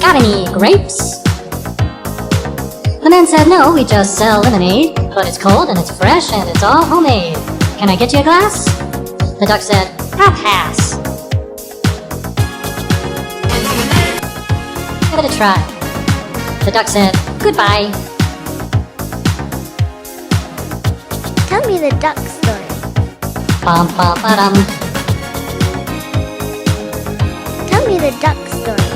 got any grapes? The man said, no, we just sell lemonade, but it's cold and it's fresh and it's all homemade. Can I get you a glass? The duck said, I'll pass. Give it a try. The duck said, goodbye. Tell me the duck story. Bum bum ba-dum. Tell me the duck story.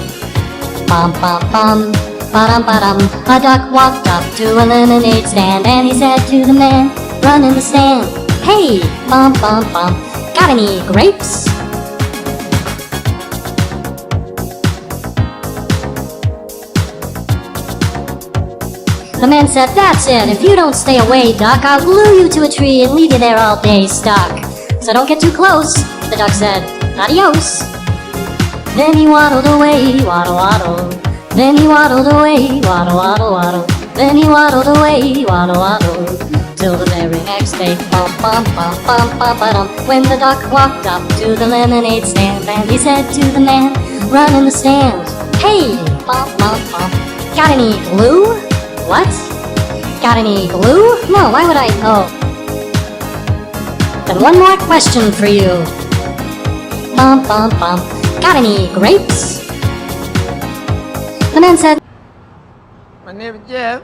Bum bum bum. Ba-dum ba-dum. A duck walked up to a lemonade stand and he said to the man, run in the stand. Hey, bum bum bum. Got any grapes? The man said, that's it. If you don't stay away, duck, I'll glue you to a tree and leave you there all day stuck. So don't get too close. The duck said, adios. Then he waddled away, waddle waddle. Then he waddled away, waddle waddle waddle. Then he waddled away, waddle waddle. Till the very next day, bum bum bum bum bum ba-dum. When the duck walked up to the lemonade stand and he said to the man, run in the stand. Hey, bum bum bum. Got any glue? What? Got any glue? No, why would I? Oh. Then one more question for you. Bum bum bum. Got any grapes? The man said, My name is Jeff.